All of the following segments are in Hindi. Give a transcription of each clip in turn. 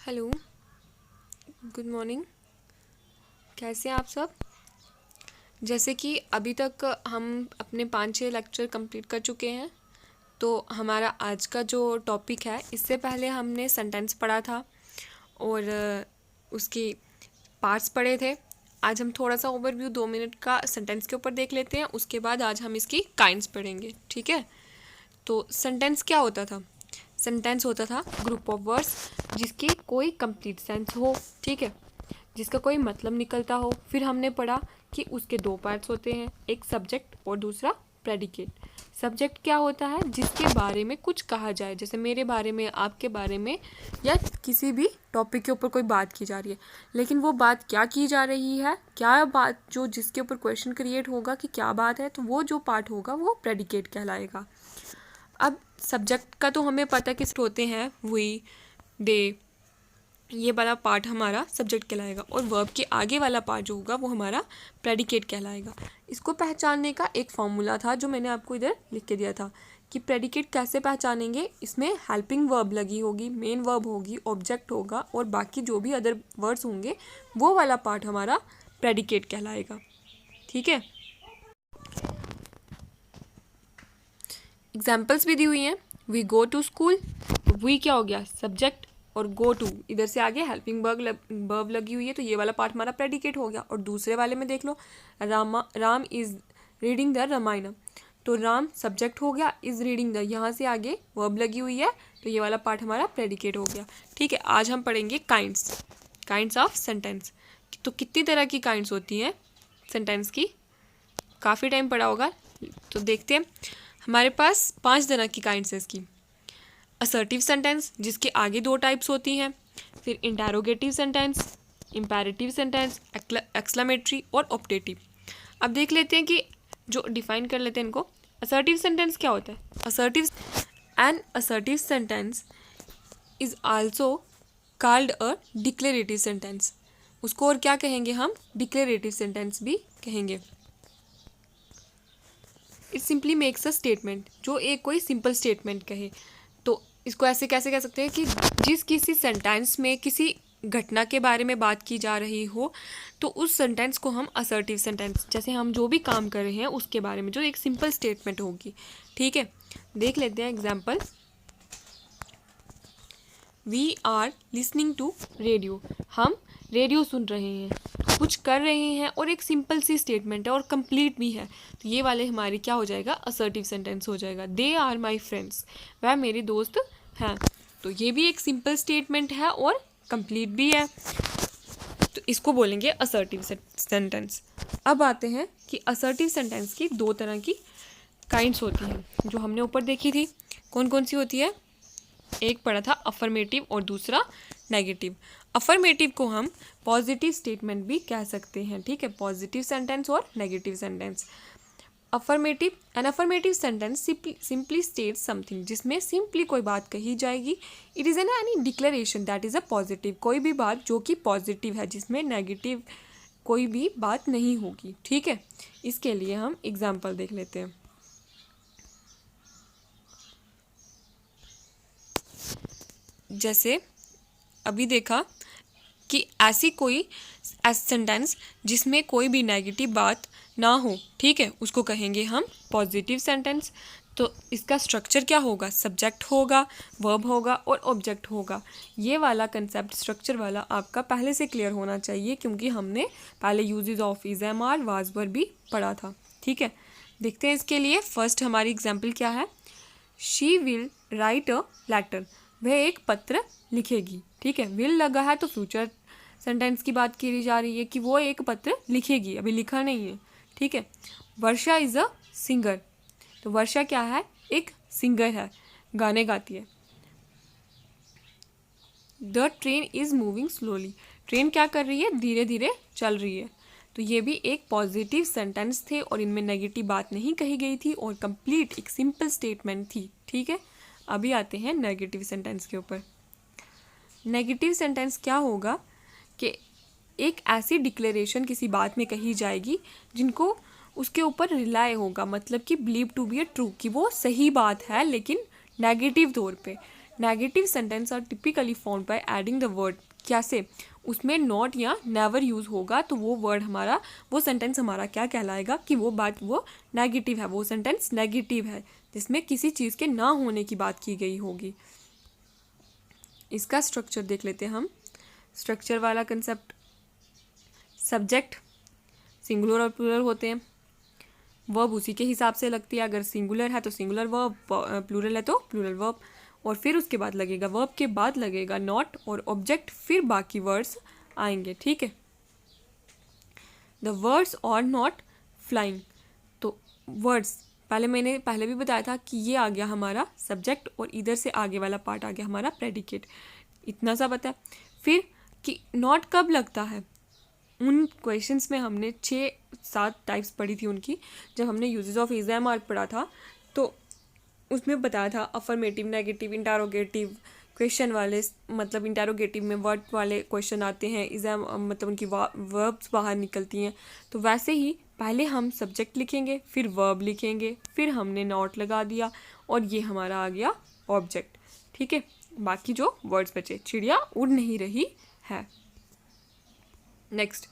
Hello, good morning. कैसे हैं आप सब? जैसे कि अभी तक हम अपने 5-6 लेक्चर कंप्लीट कर चुके हैं। तो हमारा आज का जो टॉपिक है, इससे पहले हमने सेंटेंस पढ़ा था और उसकी पार्ट्स पढ़े थे। आज हम थोड़ा सा ओवरव्यू 2 मिनट का सेंटेंस के ऊपर देख लेते हैं। उसके बाद आज हम इसकी काइंड्स पढ़ेंगे, ठीक है? तो सेंटेंस क्या होता था? सेंटेंस होता था ग्रुप ऑफ वर्ड्स जिसकी कोई कंप्लीट सेंस हो, ठीक है, जिसका कोई मतलब निकलता हो। फिर हमने पढ़ा कि उसके 2 पार्ट्स होते हैं, एक सब्जेक्ट और दूसरा प्रेडिकेट। सब्जेक्ट क्या होता है? जिसके बारे में कुछ कहा जाए, जैसे मेरे बारे में, आपके बारे में, या किसी भी टॉपिक के ऊपर कोई बात की जा रही है। लेकिन वो बात क्या की जा रही है, क्या बात, जो जिसके ऊपर क्वेश्चन क्रिएट होगा कि क्या बात है, तो वो जो पार्ट होगा वो प्रेडिकेट कहलाएगा। अब सब्जेक्ट का तो हमें पता किस होते हैं, वी, दे, ये वाला पार्ट हमारा सब्जेक्ट कहलाएगा। और वर्ब के आगे वाला पार्ट जो होगा वो हमारा प्रेडिकेट कहलाएगा। इसको पहचानने का एक फॉर्मूला था जो मैंने आपको इधर लिख के दिया था कि प्रेडिकेट कैसे पहचानेंगे। इसमें हेल्पिंग वर्ब लगी होगी, मेन वर्ब होगी, ऑब्जेक्ट होगा और बाकी जो भी अदर वर्ड्स होंगे वो वाला पार्ट हमारा प्रेडिकेट कहलाएगा, ठीक है? एग्जाम्पल्स भी दी हुई हैं। We go to school, we क्या हो गया? सब्जेक्ट, और गो टू इधर से आगे हेल्पिंग वर्ब लगी हुई है, तो ये वाला पार्ट हमारा प्रेडिकेट हो गया। और दूसरे वाले में देख लो, Ram is reading the Ramayana, तो राम सब्जेक्ट हो गया, इज रीडिंग द, यहाँ से आगे वर्ब लगी हुई है, तो ये वाला पार्ट हमारा प्रेडिकेट हो गया, ठीक है? आज हम पढ़ेंगे काइंड्स ऑफ सेंटेंस। तो कितनी तरह की काइंड्स होती हैं सेंटेंस की? काफ़ी टाइम पढ़ा होगा, तो देखते हैं। हमारे पास 5 तरह की काइंड्स है इसकी। असर्टिव सेंटेंस, जिसके आगे 2 टाइप्स होती हैं। फिर interrogative sentence, imperative sentence, exclamatory और ऑप्टेटिव। अब देख लेते हैं कि जो डिफाइन कर लेते हैं इनको। असर्टिव सेंटेंस क्या होता है? Assertive sentence is also called a declarative sentence. उसको और क्या कहेंगे हम? डिक्लेरेटिव सेंटेंस भी कहेंगे। It simply makes a statement, जो एक कोई सिंपल स्टेटमेंट कहे। तो इसको ऐसे कैसे कह सकते हैं कि जिस किसी सेंटेंस में किसी घटना के बारे में बात की जा रही हो, तो उस सेंटेंस को हम असर्टिव सेंटेंस, जैसे हम जो भी काम कर रहे हैं उसके बारे में जो एक सिंपल स्टेटमेंट होगी, ठीक है? देख लेते हैं example. We are listening to radio, हम रेडियो सुन रहे हैं, कुछ कर रहे हैं और एक सिंपल सी स्टेटमेंट है और कंप्लीट भी है, तो ये वाले हमारी क्या हो जाएगा? असर्टिव सेंटेंस हो जाएगा। दे आर माई फ्रेंड्स, वह मेरे दोस्त हैं, तो ये भी एक सिंपल स्टेटमेंट है और कंप्लीट भी है, तो इसको बोलेंगे असर्टिव सेंटेंस। अब आते हैं कि असर्टिव सेंटेंस की 2 तरह की काइंड्स होती हैं जो हमने ऊपर देखी थी। कौन कौन सी होती है? एक पढ़ा था अफर्मेटिव और दूसरा नेगेटिव। अफर्मेटिव को हम पॉजिटिव स्टेटमेंट भी कह सकते हैं, ठीक है? पॉजिटिव सेंटेंस और negative sentence. An affirmative sentence simply states something, जिसमें सिंपली कोई बात कही जाएगी। It is any declaration that is a positive, कोई भी बात जो कि पॉजिटिव है, जिसमें नेगेटिव कोई भी बात नहीं होगी, ठीक है? इसके लिए हम एग्जाम्पल देख लेते हैं। जैसे अभी देखा कि ऐसी कोई सेंटेंस जिसमें कोई भी नेगेटिव बात ना हो, ठीक है, उसको कहेंगे हम पॉजिटिव सेंटेंस। तो इसका स्ट्रक्चर क्या होगा? सब्जेक्ट होगा, वर्ब होगा और ऑब्जेक्ट होगा। ये वाला कंसेप्ट स्ट्रक्चर वाला आपका पहले से क्लियर होना चाहिए, क्योंकि हमने पहले uses of is, am, are, was, were भी पढ़ा था, ठीक है? देखते हैं इसके लिए। फर्स्ट हमारी एग्जाम्पल क्या है? She will write a letter, वह एक पत्र लिखेगी, ठीक है? विल लगा है तो फ्यूचर सेंटेंस की बात की जा रही है कि वो एक पत्र लिखेगी, अभी लिखा नहीं है, ठीक है? वर्षा इज अ सिंगर, तो वर्षा क्या है? एक सिंगर है, गाने गाती है। The train is moving slowly, train क्या कर रही है? धीरे धीरे चल रही है। तो ये भी एक पॉजिटिव सेंटेंस थे और इनमें नेगेटिव बात नहीं कही गई थी और कंप्लीट एक सिंपल स्टेटमेंट थी, ठीक है? अभी आते हैं नेगेटिव सेंटेंस के ऊपर। नेगेटिव सेंटेंस क्या होगा कि एक ऐसी डिक्लेरेशन किसी बात में कही जाएगी जिनको उसके ऊपर रिलाय होगा, मतलब कि believe to be a true, कि वो सही बात है लेकिन नेगेटिव तौर पे, negative sentence are typically formed by adding the word, कैसे, उसमें नॉट या नेवर यूज़ होगा तो वो वर्ड हमारा, वो सेंटेंस हमारा क्या कहलाएगा कि वो बात वो नेगेटिव है, वो सेंटेंस नेगेटिव है जिसमें किसी चीज़ के ना होने की बात की गई होगी। इसका स्ट्रक्चर देख लेते हैं हम। स्ट्रक्चर वाला कंसेप्ट, सब्जेक्ट सिंगुलर और प्लूरल होते हैं, वर्ब उसी के हिसाब से लगती है, अगर सिंगुलर है तो सिंगुलर वर्ब, प्लूरल है तो प्लूरल वर्ब, और फिर उसके बाद लगेगा वर्ब के बाद लगेगा नॉट और ऑब्जेक्ट, फिर बाकी वर्ड्स आएंगे। ठीक है, the words are not flying, तो वर्ड्स मैंने पहले भी बताया था कि ये आ गया हमारा सब्जेक्ट और इधर से आगे वाला पार्ट आ गया हमारा प्रेडिकेट, इतना सा पता है। फिर कि नॉट कब लगता है, उन क्वेश्चंस में हमने 6-7 टाइप्स पढ़ी थी उनकी, जब हमने uses of is am are पढ़ा था तो उसमें बताया था अफर्मेटिव, नेगेटिव, इंटरोगेटिव क्वेश्चन वाले, मतलब इंटरोगेटिव में वर्ड वाले क्वेश्चन आते हैं, इज एम मतलब उनकी वर्ब्स बाहर निकलती हैं। तो वैसे ही पहले हम सब्जेक्ट लिखेंगे, फिर वर्ब लिखेंगे, फिर हमने नॉट लगा दिया और ये हमारा आ गया ऑब्जेक्ट। ठीक है, बाकी जो वर्ड्स बचे, चिड़िया उड़ नहीं रही है। Next,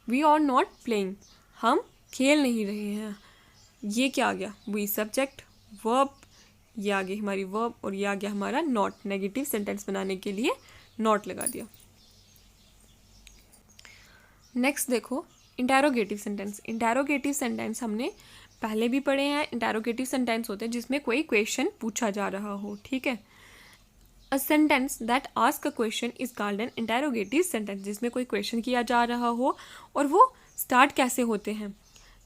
we are not playing, हम खेल नहीं रहे हैं, ये क्या आ गया, वी सब्जेक्ट, वर्ब, ये आ गई हमारी वर्ब और ये आ गया हमारा नॉट, नेगेटिव सेंटेंस बनाने के लिए नॉट लगा दिया। नेक्स्ट देखो इंटरोगेटिव सेंटेंस। इंटरोगेटिव सेंटेंस हमने पहले भी पढ़े हैं। इंटरोगेटिव सेंटेंस होते हैं जिसमें कोई क्वेश्चन पूछा जा रहा हो। ठीक है, a sentence that ask a question is called an interrogative sentence, जिसमें कोई क्वेश्चन किया जा रहा हो और वो स्टार्ट कैसे होते हैं,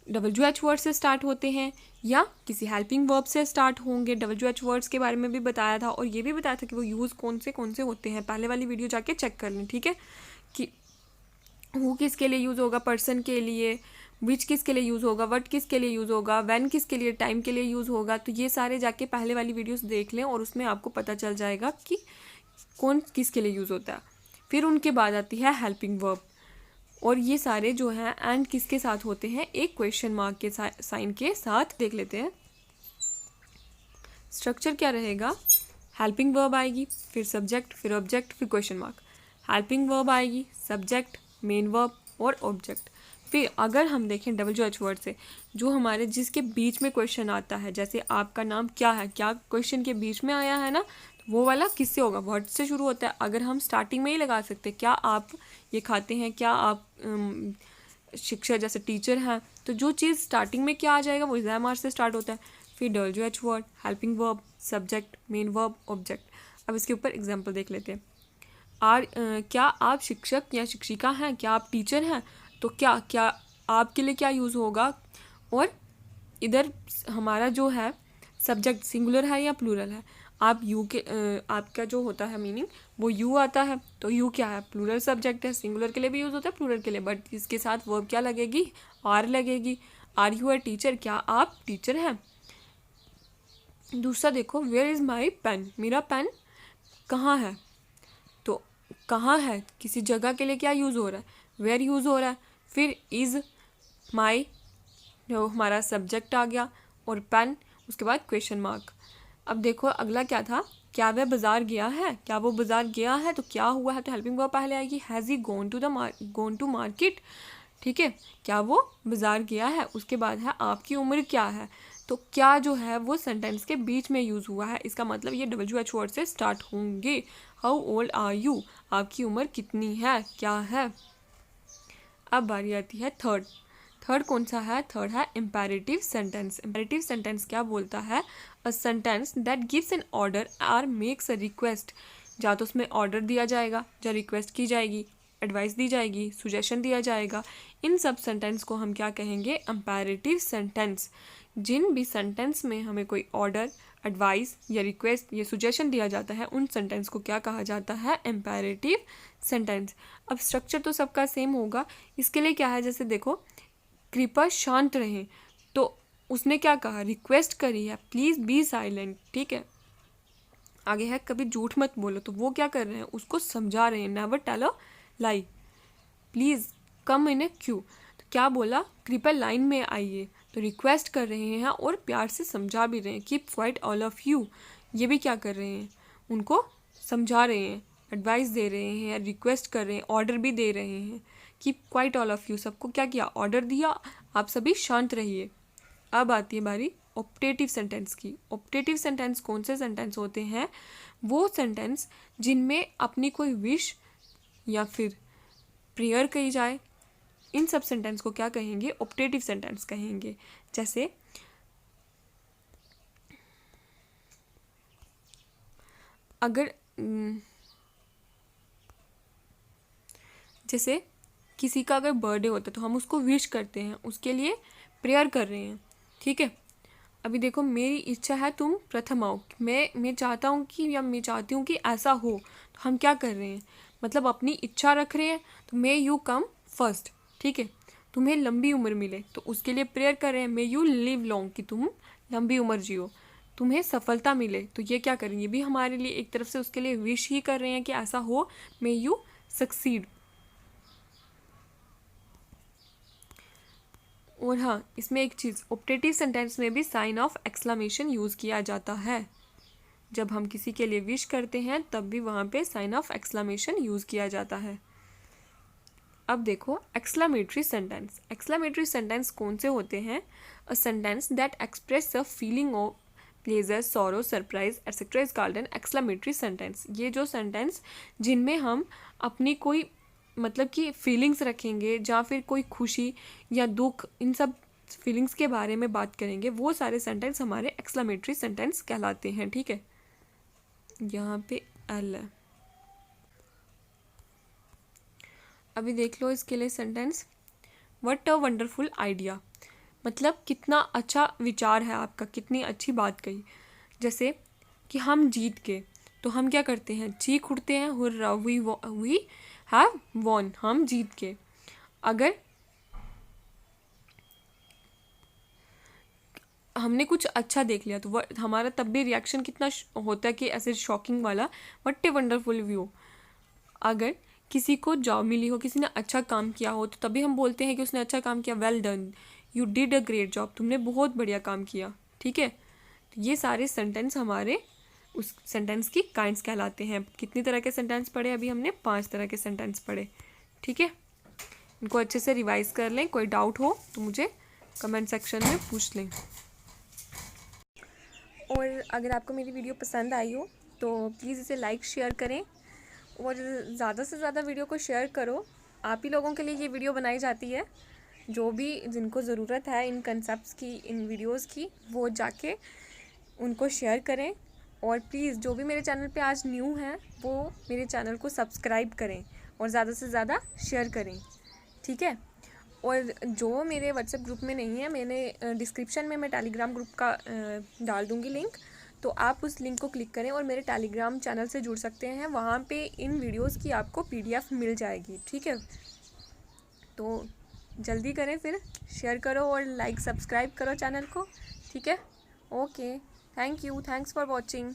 WH वर्ड से स्टार्ट होते हैं या किसी हेल्पिंग वर्ब से स्टार्ट होंगे। WH वर्ड्स के बारे में भी बताया था और ये भी बताया था कि वो यूज़ कौन से होते हैं, पहले वाली वीडियो जाके चेक कर लें। ठीक है, कि हु किसके लिए यूज़ होगा, पर्सन के लिए, विच किसके लिए यूज़ होगा, वट किसके लिए यूज़ होगा, व्हेन किसके लिए, टाइम के लिए यूज़ होगा। तो ये सारे जाके पहले वाली वीडियोस देख लें और उसमें आपको पता चल जाएगा कि कौन किसके लिए यूज़ होता है। फिर उनके बाद आती है हेल्पिंग वर्ब और ये सारे जो हैं एंड किसके साथ होते हैं, एक क्वेश्चन मार्क के साइन के साथ। देख लेते हैं स्ट्रक्चर क्या रहेगा। हेल्पिंग वर्ब आएगी, फिर सब्जेक्ट, फिर ऑब्जेक्ट, फिर क्वेश्चन मार्क। हेल्पिंग वर्ब आएगी, सब्जेक्ट, मेन वर्ब और ऑब्जेक्ट। फिर अगर हम देखें WH वर्ड से जो हमारे जिसके बीच में क्वेश्चन आता है, जैसे आपका नाम क्या है, क्या क्वेश्चन के बीच में आया है ना, तो वो वाला किससे होगा, वर्ड से शुरू होता है। अगर हम स्टार्टिंग में ही लगा सकते क्या आप ये खाते हैं, क्या आप शिक्षक जैसे टीचर हैं, तो जो चीज़ स्टार्टिंग में क्या आ जाएगा वो एग्जाम से स्टार्ट होता है। फिर WH word, helping verb, subject, main verb, object. अब इसके ऊपर एग्जाम्पल देख लेते हैं। क्या आप शिक्षक या शिक्षिका हैं, क्या आप टीचर हैं, तो क्या आपके लिए क्या यूज़ होगा। और इधर हमारा जो है सब्जेक्ट सिंगुलर है या प्लूरल है, आप यू के आपका जो होता है मीनिंग वो यू आता है, तो यू क्या है, प्लूरल सब्जेक्ट है, सिंगुलर के लिए भी यूज़ होता है, प्लूरल के लिए, बट इसके साथ वर्ब क्या लगेगी, आर लगेगी। आर यू अ टीचर, क्या आप टीचर हैं। दूसरा देखो, वेयर इज़ माई पेन, मेरा पेन कहाँ है, तो कहाँ है किसी जगह के लिए क्या यूज़ हो रहा है, वेयर यूज़ हो रहा है। फिर इज़ माई जो हमारा सब्जेक्ट आ गया और पेन, उसके बाद क्वेश्चन मार्क। अब देखो अगला क्या था, क्या वह बाज़ार गया है, क्या वो बाज़ार गया है, तो क्या हुआ है, तो हेल्पिंग वर्ब पहले आएगी, has he gone to market. ठीक है, क्या वो बाज़ार गया है। उसके बाद है आपकी उम्र क्या है, तो क्या जो है वो सेंटेंस के बीच में यूज़ हुआ है, इसका मतलब ये WH वर्ड से स्टार्ट होंगे। हाउ ओल्ड आर यू, आपकी उम्र कितनी है, क्या है। अब बारी आती है थर्ड कौन सा है, थर्ड है इम्पेरेटिव सेंटेंस। इम्पेरेटिव सेंटेंस क्या बोलता है, a sentence that gives an order or makes a request, या तो उसमें ऑर्डर दिया जाएगा, या रिक्वेस्ट की जाएगी, एडवाइस दी जाएगी, सुजेशन दिया जाएगा। इन सब सेंटेंस को हम क्या कहेंगे, इम्पेरेटिव सेंटेंस। जिन भी सेंटेंस में हमें कोई ऑर्डर, एडवाइस या रिक्वेस्ट या सुजेशन दिया जाता है, उन सेंटेंस को क्या कहा जाता है, इम्पेरेटिव सेंटेंस। अब स्ट्रक्चर तो सबका सेम होगा, इसके लिए क्या है, जैसे देखो कृपया शांत रहें, तो उसने क्या कहा, रिक्वेस्ट करी है, प्लीज़ बी साइलेंट। ठीक है, आगे है कभी झूठ मत बोलो, तो वो क्या कर रहे हैं, उसको समझा रहे हैं, never tell a lie, please come in a queue, तो क्या बोला, कृपया लाइन में आइए, तो रिक्वेस्ट कर रहे हैं और प्यार से समझा भी रहे हैं, keep quiet all of you, ये भी क्या कर रहे हैं, उनको समझा रहे हैं, एडवाइस दे रहे हैं, रिक्वेस्ट कर रहे हैं, ऑर्डर भी दे रहे हैं कि क्वाइट ऑल ऑफ यू, सबको क्या किया, ऑर्डर दिया, आप सभी शांत रहिए। अब आती है बारी ऑप्टेटिव सेंटेंस की। ऑप्टेटिव सेंटेंस कौन से सेंटेंस होते हैं? वो सेंटेंस जिनमें अपनी कोई विश या फिर प्रेयर कही जाए, इन सब सेंटेंस को क्या कहेंगे? ऑप्टेटिव सेंटेंस कहेंगे। जैसे अगर जैसे किसी का अगर बर्थडे होता है तो हम उसको विश करते हैं, उसके लिए प्रेयर कर रहे हैं, ठीक है। अभी देखो, मेरी इच्छा है तुम प्रथम आओ, मैं चाहता हूँ कि, या मैं चाहती हूँ कि ऐसा हो, तो हम क्या कर रहे हैं, मतलब अपनी इच्छा रख रहे हैं, तो मे यू कम फर्स्ट, ठीक है। तुम्हें लंबी उम्र मिले, तो उसके लिए प्रेयर कर रहे हैं, मे यू लिव लॉन्ग, कि तुम लंबी उम्र जियो। तुम्हें सफलता मिले, तो ये क्या करेंगे, भी हमारे लिए एक तरफ से उसके लिए विश ही कर रहे हैं कि ऐसा हो, मे यू सक्सीड। और हाँ, इसमें एक चीज़, ऑप्टेटिव सेंटेंस में भी साइन ऑफ एक्सक्लेमेशन यूज़ किया जाता है। जब हम किसी के लिए विश करते हैं तब भी वहाँ पे साइन ऑफ एक्सक्लेमेशन यूज़ किया जाता है। अब देखो एक्सक्लेमेटरी सेंटेंस। एक्सक्लेमेटरी सेंटेंस कौन से होते हैं? अ sentence that express a feeling of pleasure, sorrow, surprise etcetera is called an exclamatory sentence. ये जो सेंटेंस जिनमें हम अपनी कोई मतलब कि फीलिंग्स रखेंगे, या फिर कोई खुशी या दुख, इन सब फीलिंग्स के बारे में बात करेंगे, वो सारे सेंटेंस हमारे एक्सक्लेमेटरी सेंटेंस कहलाते हैं, ठीक है। यहाँ पे एल है। अभी देख लो इसके लिए sentence, what a wonderful idea, मतलब कितना अच्छा विचार है आपका, कितनी अच्छी बात कही। जैसे कि हम जीत गए, तो हम क्या करते हैं, चीख उठते हैं, हुर्रा, वी हैव वॉन, हम जीत गए। अगर हमने कुछ अच्छा देख लिया तो हमारा तब भी रिएक्शन कितना होता है कि ऐसे शॉकिंग वाला, व्हाट ए वंडरफुल व्यू। अगर किसी को जॉब मिली हो, किसी ने अच्छा काम किया हो, तो तभी हम बोलते हैं कि उसने अच्छा काम किया, well done, you did a great job, तुमने बहुत बढ़िया काम किया, ठीक है। तो ये सारे सेंटेंस हमारे उस सेंटेंस की काइंड्स कहलाते हैं। कितनी तरह के सेंटेंस पढ़े? अभी हमने 5 तरह के सेंटेंस पढ़े, ठीक है। इनको अच्छे से रिवाइज कर लें, कोई डाउट हो तो मुझे कमेंट सेक्शन में पूछ लें। और अगर आपको मेरी वीडियो पसंद आई हो तो प्लीज़ इसे लाइक शेयर करें, और ज़्यादा से ज़्यादा वीडियो को शेयर करो। आप ही लोगों के लिए ये वीडियो बनाई जाती है, जो भी जिनको ज़रूरत है इन कंसेप्ट्स की, इन वीडियोस की, वो जाके उनको शेयर करें। और प्लीज़ जो भी मेरे चैनल पे आज न्यू हैं वो मेरे चैनल को सब्सक्राइब करें और ज़्यादा से ज़्यादा शेयर करें, ठीक है। और जो मेरे व्हाट्सएप ग्रुप में नहीं है, मैंने डिस्क्रिप्शन में मैं टेलीग्राम ग्रुप का डाल दूँगी लिंक, तो आप उस लिंक को क्लिक करें और मेरे टेलीग्राम चैनल से जुड़ सकते हैं। वहाँ पे इन वीडियोस की आपको PDF मिल जाएगी, ठीक है। तो जल्दी करें, फिर शेयर करो और लाइक सब्सक्राइब करो चैनल को, ठीक है। Okay, thank you, thanks for watching.